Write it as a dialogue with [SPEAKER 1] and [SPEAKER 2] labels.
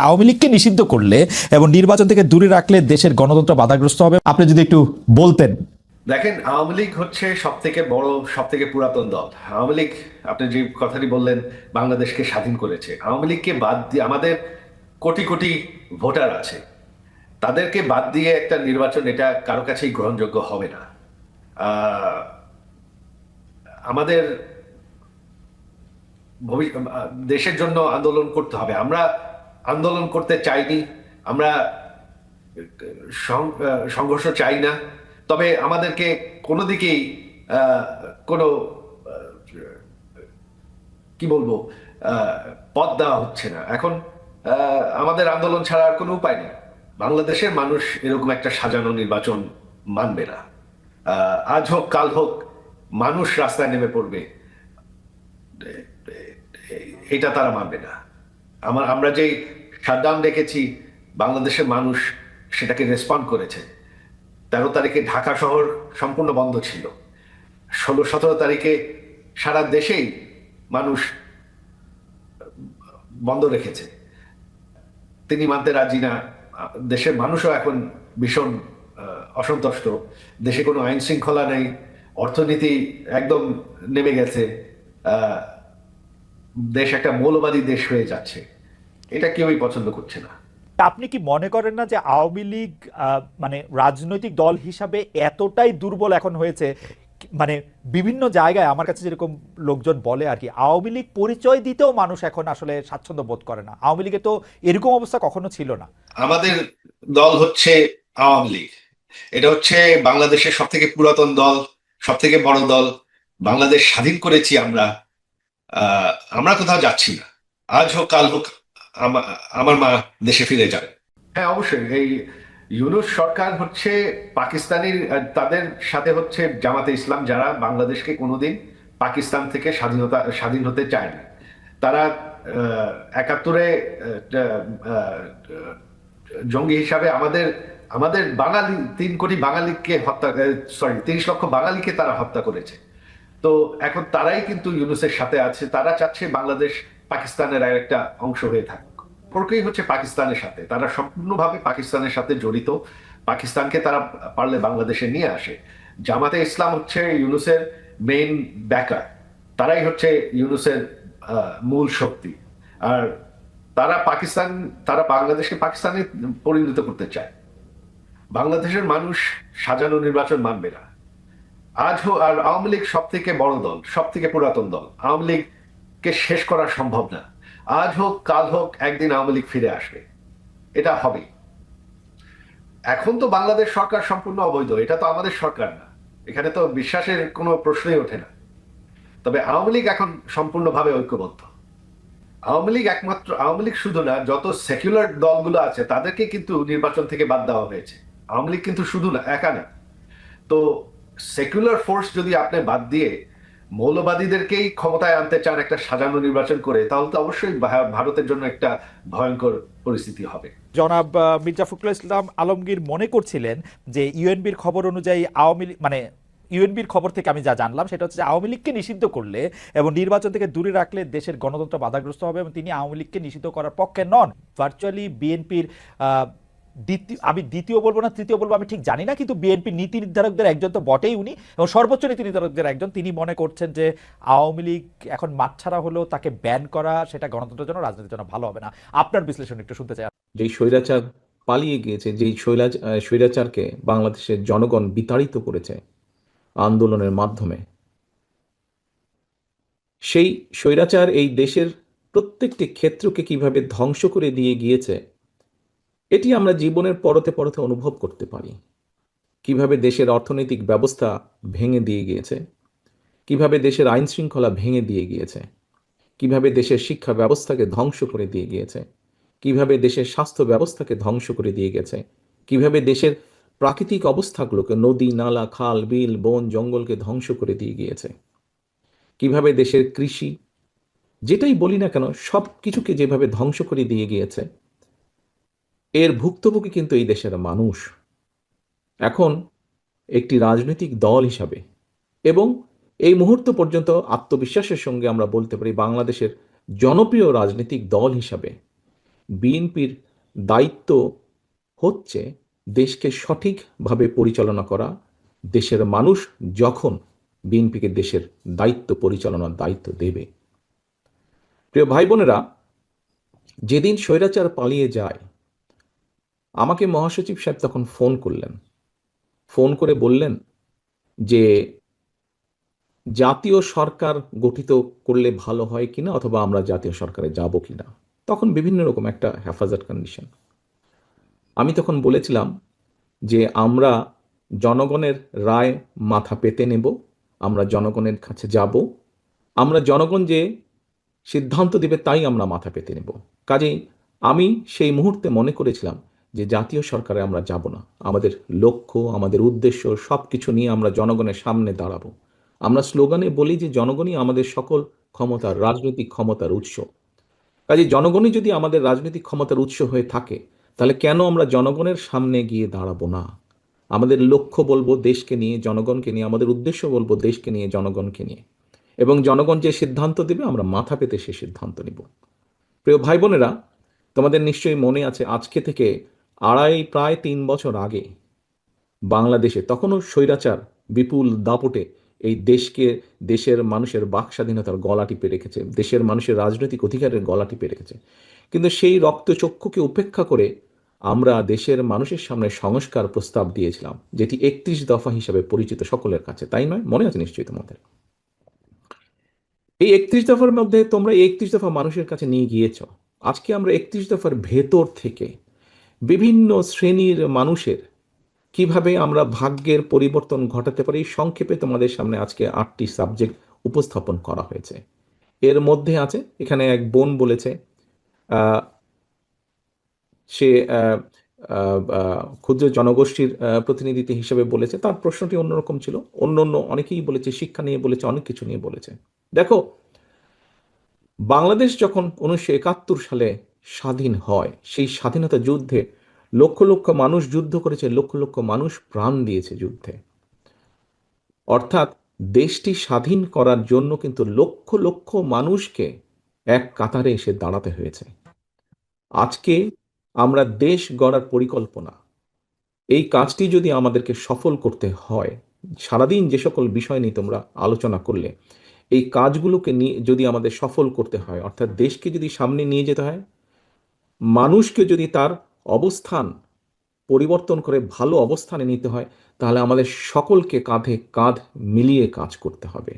[SPEAKER 1] আওয়ামী লীগকে নিষিদ্ধ করলে এবং নির্বাচন থেকে দূরে রাখলে দেশের গণতন্ত্র বাধাগ্রস্ত হবে, আপনি যদি একটু বলতেন।
[SPEAKER 2] দেখেন, আওয়ামী লীগ হচ্ছে সব থেকে বড়, সব থেকে পুরাতন দল। আওয়ামী লীগ, আপনি যে কথাটি বললেন, বাংলাদেশকে স্বাধীন করেছে। আওয়ামী লীগকে বাদ দিয়ে আমাদের কোটি কোটি ভোটার আছে, তাদেরকে বাদ দিয়ে একটা নির্বাচন, এটা কারো কাছেই গ্রহণযোগ্য হবে না। আহ, আমাদের দেশের জন্য আন্দোলন করতে হবে। আমরা আন্দোলন করতে চাইনি, আমরা সংঘর্ষ চাই না। তবে আমাদেরকে কোনো দিকেই আহ, কোনো আহ, কি বলবো, আহ, পথ দেওয়া হচ্ছে না এখন। আমাদের আন্দোলন ছাড়া আর কোনো উপায় নেই। বাংলাদেশের মানুষ এরকম একটা সাজানো নির্বাচন মানবে না। আজ হোক কাল হোক মানুষ রাস্তায় নেমে পড়বে, এটা তারা মানবে না। আমরা যে শাটডাউন দেখেছি, বাংলাদেশের মানুষ সেটাকে রেসপন্ড করেছে। 13 তারিখে ঢাকা শহর সম্পূর্ণ বন্ধ ছিল। 16-17 তারিখে সারা দেশেই মানুষ বন্ধ রেখেছে। তিনি মানতে রাজি না। দেশের মানুষও এখন ভীষণ অসন্তুষ্ট। দেশে কোনো আইন শৃঙ্খলা নেই, অর্থনীতি একদম নেমে গেছে। আহ, দেশ একটা মৌলবাদী দেশ হয়ে যাচ্ছে। এটা কেউই পছন্দ করছে না।
[SPEAKER 1] আপনি কি মনে করেন না যে আওয়ামী লীগ মানে রাজনৈতিক দল হিসাবে এতটাই দুর্বল এখন হয়েছে? মানে বিভিন্ন জায়গায় আমার কাছে যেরকম লোকজন বলে আর কি, আওয়ামী লীগ পরিচয় দিতেও মানুষ এখন আসলে স্বাচ্ছন্দ্য বোধ করে না। আওয়ামী লীগে তো এরকম অবস্থা কখনো ছিল না।
[SPEAKER 2] আমাদের দল হচ্ছে আওয়ামী লীগ। এটা হচ্ছে বাংলাদেশের সব থেকে পুরাতন দল, সব থেকে বড় দল। বাংলাদেশ স্বাধীন করেছি আমরা। আহ, আমরা কোথাও যাচ্ছি না। আজ হোক কাল হোক আমার মা দেশে ফিরে যাবে। হ্যাঁ, অবশ্যই। এই ইউনূস সরকার হচ্ছে পাকিস্তানি, তাদের সাথে হচ্ছে জামাতে ইসলাম, যারা বাংলাদেশকে কোনোদিন পাকিস্তান থেকে স্বাধীন হতে চায় না। তারা 71-এ জঙ্গি হিসাবে আমাদের আমাদের বাঙালি 3 কোটি বাঙালিকে হত্যা, সরি, 30 লক্ষ বাঙালিকে তারা হত্যা করেছে। তো এখন তারাই কিন্তু ইউনূসের সাথে আছে। তারা চাচ্ছে বাংলাদেশ পাকিস্তানের আর একটা অংশ হয়ে থাকুক। সম্পর্কই হচ্ছে পাকিস্তানের সাথে, তারা সম্পূর্ণভাবে পাকিস্তানের সাথে জড়িত। পাকিস্তানকে তারা পারলে বাংলাদেশে নিয়ে আসে। জামাতে ইসলাম হচ্ছে ইউনূসের মেইন ব্যাকার। তারাই হচ্ছে ইউনূসের মূল শক্তি। আর তারা বাংলাদেশকে পাকিস্তানে পরিণত করতে চায়। বাংলাদেশের মানুষ সাজানো নির্বাচন মানবে না। আর আওয়ামী লীগ সব থেকে বড় দল, সব থেকে পুরাতন দল। আওয়ামী লীগকে শেষ করা সম্ভব না। আজ হোক কাল হোক একদিন আওয়ামী লীগ ফিরে আসবে, এটা হবে। এখন তো বাংলাদেশ সরকার সম্পূর্ণ অবৈধ, এটা তো আমাদের সরকার না। এখানে তো বিশ্বাসের কোনো প্রশ্নই ওঠে না। তবে আওয়ামী লীগ এখন সম্পূর্ণভাবে ঐক্যবদ্ধ। আওয়ামী লীগ শুধু না, যত সেকুলার দলগুলো আছে তাদেরকে কিন্তু নির্বাচন থেকে বাদ দেওয়া হয়েছে। আওয়ামী লীগ কিন্তু শুধু না, একা না। তো সেকুলার ফোর্স যদি আপনি বাদ দিয়ে মৌলবাদীদেরকেই ক্ষমতায় আনতে চান একটা সাজানো নির্বাচন করে, তাহলে তো অবশ্যই ভারতের জন্য একটা ভয়ঙ্কর পরিস্থিতি হবে।
[SPEAKER 1] জনাব মির্জা ফখরুল ইসলাম আলমগীর মনে করছিলেন যে ইউএনবির খবর অনুযায়ী আওয়ামী লীগ মানে ইউএনবির খবর থেকে আমি যা জানলাম সেটা হচ্ছে যে আওয়ামী লীগকে নিষিদ্ধ করলে এবং নির্বাচন থেকে দূরে রাখলে দেশের গণতন্ত্র বাধাগ্রস্ত হবে এবং তিনি আওয়ামী লীগকে নিষিদ্ধ করার পক্ষে নন। ভার্চুয়ালি বিএনপির আমি দ্বিতীয় বলবো না তৃতীয় বলবো আমি ঠিক জানি না, কিন্তু বিএনপির নীতি নির্ধারকদের একজন তো বটেই উনি, এবং সর্বোচ্চ নীতি নির্ধারকদের একজন। তিনি মনে করছেন যে আওয়ামী লীগ এখন মাঠছাড়া হলেও তাকে ব্যান করা সেটা গণতন্ত্রের জন্য, রাজনীতির জন্য ভালো হবে না। আপনার বিশ্লেষণ একটু শুনতে চাই।
[SPEAKER 3] যেই স্বৈরাচার পালিয়ে গিয়েছে, যেই স্বৈরাচারকে বাংলাদেশের জনগণ বিতাড়িত করেছে আন্দোলনের মাধ্যমে, সেই স্বৈরাচার এই দেশের প্রত্যেকটি ক্ষেত্রকে কিভাবে ধ্বংস করে দিয়ে গিয়েছে এটি আমরা জীবনের পরতে পরতে অনুভব করতে পারি। কিভাবে দেশের অর্থনৈতিক ব্যবস্থা ভেঙে দিয়ে গিয়েছে, কিভাবে দেশের আইন শৃঙ্খলা ভেঙে দিয়ে গিয়েছে, কিভাবে দেশের শিক্ষা ব্যবস্থাকে ধ্বংস করে দিয়ে গিয়েছে, কিভাবে দেশের স্বাস্থ্য ব্যবস্থাকে ধ্বংস করে দিয়ে গেছে, কিভাবে দেশের প্রাকৃতিক অবস্থাগুলোকে, নদী নালা খাল বিল বন জঙ্গলকে ধ্বংস করে দিয়ে গিয়েছে, কিভাবে দেশের কৃষি, যেটাই বলি না কেন, সব কিছুকে যেভাবে ধ্বংস করে দিয়ে গিয়েছে, এর ভুক্তভোগী কিন্তু এই দেশের মানুষ। এখন একটি রাজনৈতিক দল হিসাবে এবং এই মুহূর্ত পর্যন্ত আত্মবিশ্বাসের সঙ্গে আমরা বলতে পারি বাংলাদেশের জনপ্রিয় রাজনৈতিক দল হিসাবে বিএনপির দায়িত্ব হচ্ছে দেশকে সঠিকভাবে পরিচালনা করা। দেশের মানুষ যখন বিএনপিকে দেশের দায়িত্ব পরিচালনার দায়িত্ব দেবে, প্রিয় ভাই বোনেরা, যেদিন স্বৈরাচার পালিয়ে যায়, আমাকে মহাসচিব সাহেব তখন ফোন করলেন। ফোন করে বললেন যে জাতীয় সরকার গঠিত করলে ভালো হয় কিনা, অথবা আমরা জাতীয় সরকারে যাব কিনা। তখন বিভিন্ন রকম একটা হেফাজত কন্ডিশন। আমি তখন বলেছিলাম যে আমরা জনগণের রায় মাথা পেতে নেব, আমরা জনগণের কাছে যাব, আমরা জনগণ যে সিদ্ধান্ত দেবে তাই আমরা মাথা পেতে নেব। কাজেই আমি সেই মুহূর্তে মনে করেছিলাম যে জাতীয় সরকারে আমরা যাব না। আমাদের লক্ষ্য, আমাদের উদ্দেশ্য সব কিছু নিয়ে আমরা জনগণের সামনে দাঁড়াবো। আমরা স্লোগানে বলি যে জনগণই আমাদের সকল ক্ষমতার, রাজনৈতিক ক্ষমতার উৎস। কাজে জনগণই যদি আমাদের রাজনৈতিক ক্ষমতার উৎস হয়ে থাকে, তাহলে কেন আমরা জনগণের সামনে গিয়ে দাঁড়াবো না? আমাদের লক্ষ্য বলবো দেশকে নিয়ে, জনগণকে নিয়ে, আমাদের উদ্দেশ্য বলবো দেশকে নিয়ে, জনগণকে নিয়ে, এবং জনগণ যে সিদ্ধান্ত দেবে আমরা মাথা পেতে সে সিদ্ধান্ত নিব। প্রিয় ভাই বোনেরা, তোমাদের নিশ্চয়ই মনে আছে আজকে থেকে প্রায় 3 বছর আগে বাংলাদেশে তখনও স্বৈরাচার বিপুল দাপটে এই দেশকে, দেশের মানুষের বাক স্বাধীনতার গলা টিপে রেখেছে, দেশের মানুষের রাজনৈতিক অধিকারের গলা টিপে রেখেছে। কিন্তু সেই রক্তচক্ষুকে উপেক্ষা করে আমরা দেশের মানুষের সামনে সংস্কার প্রস্তাব দিয়েছিলাম, যেটি 31 দফা হিসাবে পরিচিত সকলের কাছে, তাই নয়? মনে আছে নিশ্চয়ই তোমাদের। এই 31 দফার মধ্যে তোমরা এই 31 দফা মানুষের কাছে নিয়ে গিয়েছ। আজকে আমরা 31 দফার ভেতর থেকে বিভিন্ন শ্রেণীর মানুষের কিভাবে আমরা ভাগ্যের পরিবর্তন ঘটাতে পারি, সংক্ষেপে তোমাদের সামনে আজকে 8টি সাবজেক্ট উপস্থাপন করা হয়েছে। এর মধ্যে আছে, এখানে এক বোন বলেছে আহ, সে ক্ষুদ্র জনগোষ্ঠীর প্রতিনিধিত্ব হিসেবে বলেছে। তার প্রশ্নটি অন্যরকম ছিল। অন্য অন্য অনেকেই বলেছে, শিক্ষা নিয়ে বলেছে, অনেক কিছু নিয়ে বলেছে। দেখো, বাংলাদেশ যখন 1971 সালে স্বাধীন হয়, সেই স্বাধীনতা যুদ্ধে লক্ষ লক্ষ মানুষ যুদ্ধ করেছে, লক্ষ লক্ষ মানুষ প্রাণ দিয়েছে যুদ্ধে। অর্থাৎ দেশটি স্বাধীন করার জন্য কিন্তু লক্ষ লক্ষ মানুষকে এক কাতারে এসে দাঁড়াতে হয়েছে। আজকে আমরা দেশ গড়ার পরিকল্পনা, এই কাজটি যদি আমাদেরকে সফল করতে হয়, সারাদিন যে সকল বিষয় নিয়ে তোমরা আলোচনা করলে, এই কাজগুলোকে নিয়ে যদি আমাদের সফল করতে হয়, অর্থাৎ দেশকে যদি সামনে নিয়ে যেতে হয়, মানুষকে যদি তার অবস্থান পরিবর্তন করে ভালো অবস্থানে নিতে হয়, তাহলে আমাদের সকলকে কাঁধে কাঁধ মিলিয়ে কাজ করতে হবে।